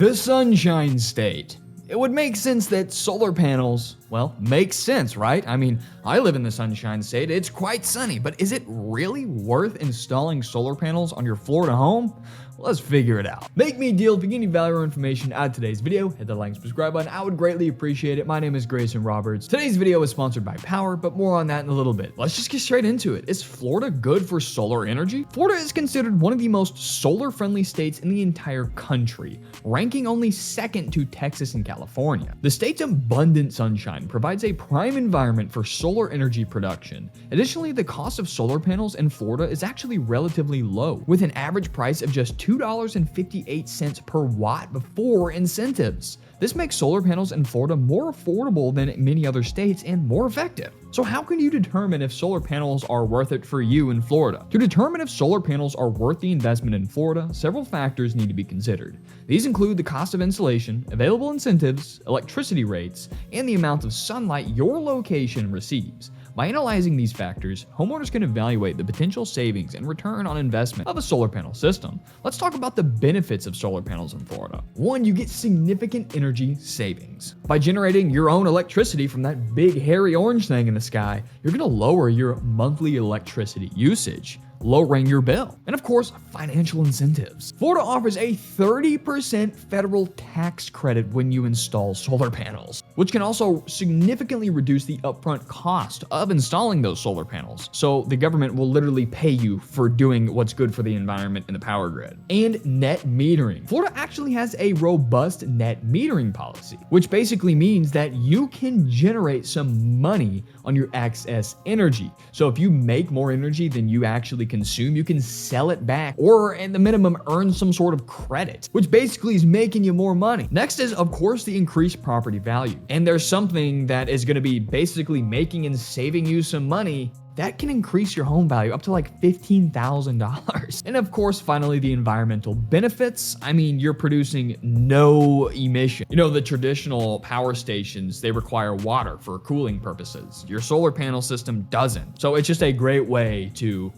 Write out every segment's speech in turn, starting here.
The Sunshine State. It would make sense that solar panels, well, makes sense, right? I mean, I live in the Sunshine State, it's quite sunny, but is it really worth installing solar panels on your Florida home? Let's figure it out. Make me a deal if you get any value or information out of today's video. Hit the like and subscribe button. I would greatly appreciate it. My name is Greyson Roberts. Today's video is sponsored by POWUR, but more on that in a little bit. Let's just get straight into it. Is Florida good for solar energy? Florida is considered one of the most solar-friendly states in the entire country, ranking only second to Texas and California. The state's abundant sunshine provides a prime environment for solar energy production. Additionally, the cost of solar panels in Florida is actually relatively low, with an average price of just $2.58 per watt before incentives. This makes solar panels in Florida more affordable than many other states and more effective. So how can you determine if solar panels are worth it for you in Florida? To determine if solar panels are worth the investment in Florida, several factors need to be considered. These include the cost of installation, available incentives, electricity rates, and the amount of sunlight your location receives. By analyzing these factors, homeowners can evaluate the potential savings and return on investment of a solar panel system. Let's talk about the benefits of solar panels in Florida. 1. You get significant energy savings. By generating your own electricity from that big hairy orange thing in the sky, you're going to lower your monthly electricity usage, lowering your bill. And of course, financial incentives. Florida offers a 30% federal tax credit when you install solar panels, which can also significantly reduce the upfront cost of installing those solar panels. So the government will literally pay you for doing what's good for the environment and the power grid. And net metering. Florida actually has a robust net metering policy, which basically means that you can generate some money on your excess energy. So if you make more energy than you actually consume, you can sell it back or at the minimum earn some sort of credit, which basically is making you more money. Next is, of course, the increased property value. And there's something that is going to be basically making and saving you some money that can increase your home value up to like $15,000. And of course, finally, the environmental benefits. I mean, you're producing no emission. You know, the traditional power stations, they require water for cooling purposes. Your solar panel system doesn't. So it's just a great way to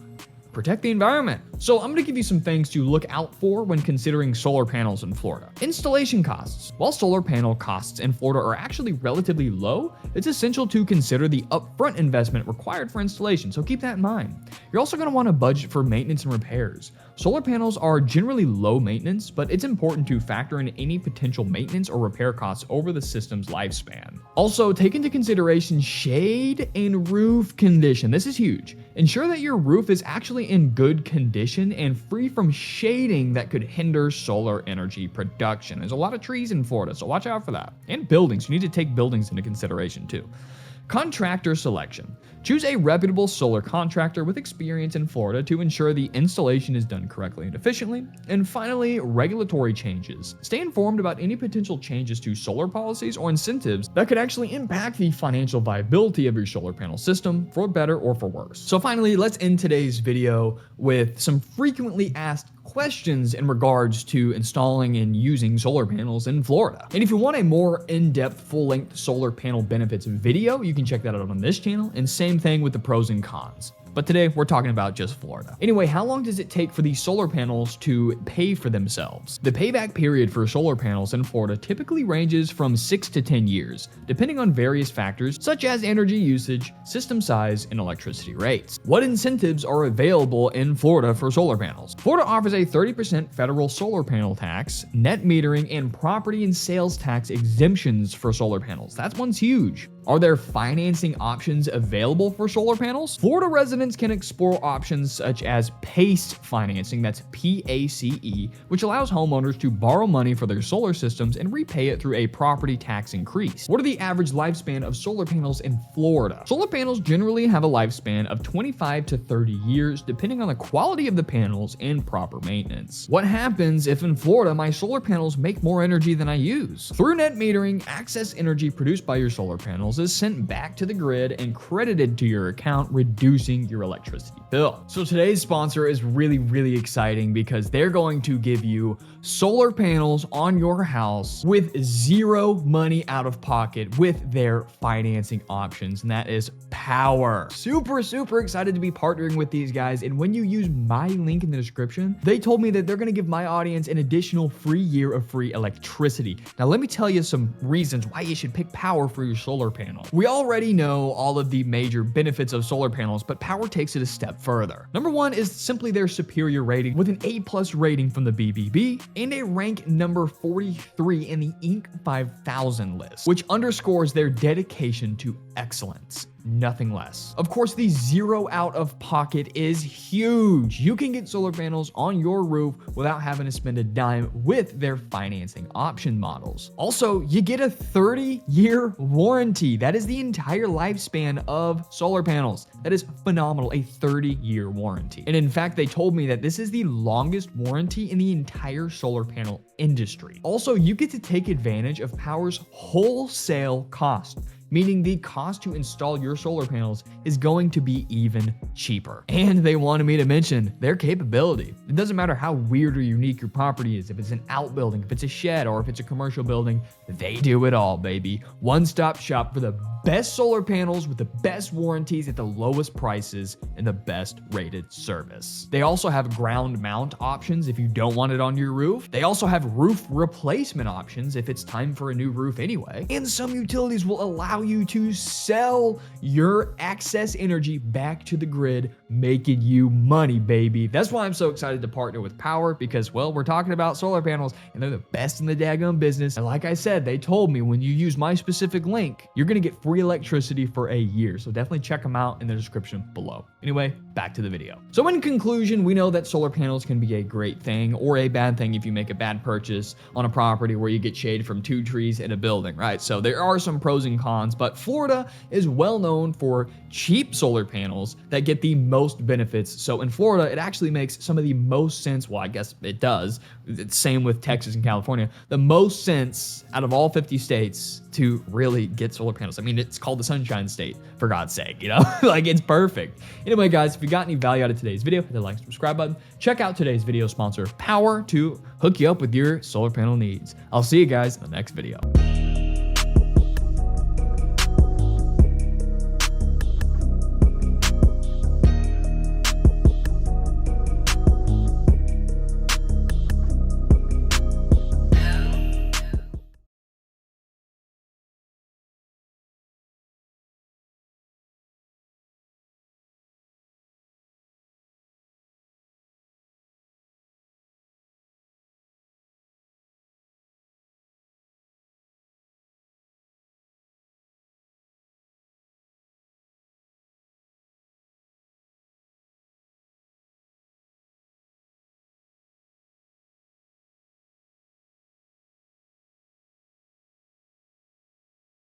protect the environment. So I'm gonna give you some things to look out for when considering solar panels in Florida. Installation costs. While solar panel costs in Florida are actually relatively low, it's essential to consider the upfront investment required for installation, so keep that in mind. You're also gonna wanna budget for maintenance and repairs. Solar panels are generally low maintenance, but it's important to factor in any potential maintenance or repair costs over the system's lifespan. Also, take into consideration shade and roof condition. This is huge. Ensure that your roof is actually in good condition and free from shading that could hinder solar energy production. There's a lot of trees in Florida, so watch out for that. And buildings. You need to take buildings into consideration too. Contractor selection. Choose a reputable solar contractor with experience in Florida to ensure the installation is done correctly and efficiently. And finally, regulatory changes. Stay informed about any potential changes to solar policies or incentives that could actually impact the financial viability of your solar panel system, for better or for worse. So finally, let's end today's video with some frequently asked questions in regards to installing and using solar panels in Florida. And if you want a more in-depth, full-length solar panel benefits video, you can check that out on this channel, and same thing with the pros and cons. But today, we're talking about just Florida. Anyway, how long does it take for these solar panels to pay for themselves? The payback period for solar panels in Florida typically ranges from 6 to 10 years, depending on various factors such as energy usage, system size, and electricity rates. What incentives are available in Florida for solar panels? Florida offers a 30% federal solar panel tax, net metering, and property and sales tax exemptions for solar panels. That one's huge. Are there financing options available for solar panels? Florida residents can explore options such as PACE financing, that's P-A-C-E, which allows homeowners to borrow money for their solar systems and repay it through a property tax increase. What are the average lifespan of solar panels in Florida? Solar panels generally have a lifespan of 25 to 30 years, depending on the quality of the panels and proper maintenance. What happens if in Florida my solar panels make more energy than I use? Through net metering, excess energy produced by your solar panels is sent back to the grid and credited to your account, reducing your electricity bill. So today's sponsor is really exciting because they're going to give you solar panels on your house with zero money out of pocket with their financing options, and that is POWUR. Super excited to be partnering with these guys, and when you use my link in the description, they told me that they're going to give my audience an additional free year of free electricity. Now let me tell you some reasons why you should pick POWUR for your solar panel. We already know all of the major benefits of solar panels, but POWUR takes it a step further. Number one is simply their superior rating with an A+ rating from the BBB and a rank number 43 in the Inc. 5000 list, which underscores their dedication to excellence. Nothing less. Of course, the zero out of pocket is huge. You can get solar panels on your roof without having to spend a dime with their financing option models. Also, you get a 30-year warranty. That is the entire lifespan of solar panels. That is phenomenal, a 30-year warranty. And in fact, they told me that this is the longest warranty in the entire solar panel industry. Also, you get to take advantage of POWUR's wholesale cost, meaning the cost to install your solar panels is going to be even cheaper. And they wanted me to mention their capability. It doesn't matter how weird or unique your property is, if it's an outbuilding, if it's a shed, or if it's a commercial building, they do it all, baby. One-stop shop for the best solar panels with the best warranties at the lowest prices and the best rated service. They also have ground mount options if you don't want it on your roof. They also have roof replacement options if it's time for a new roof anyway. And some utilities will allow you to sell your excess energy back to the grid, making you money, baby. That's why I'm so excited to partner with POWUR because, well, we're talking about solar panels and they're the best in the daggone business. And like I said, they told me when you use my specific link, you're gonna get free electricity for a year. So definitely check them out in the description below. Anyway, back to the video. So in conclusion, we know that solar panels can be a great thing or a bad thing if you make a bad purchase on a property where you get shade from 2 trees in a building, right? So there are some pros and cons, but Florida is well known for cheap solar panels that get the most benefits. So in Florida, it actually makes some of the most sense. Well, I guess it does. It's same with Texas and California. The most sense out of all 50 states to really get solar panels. I mean, it's called the Sunshine State, for God's sake, you know? Like, it's perfect. Anyway, guys, if you got any value out of today's video, hit the like, subscribe button. Check out today's video sponsor, POWUR, to hook you up with your solar panel needs. I'll see you guys in the next video.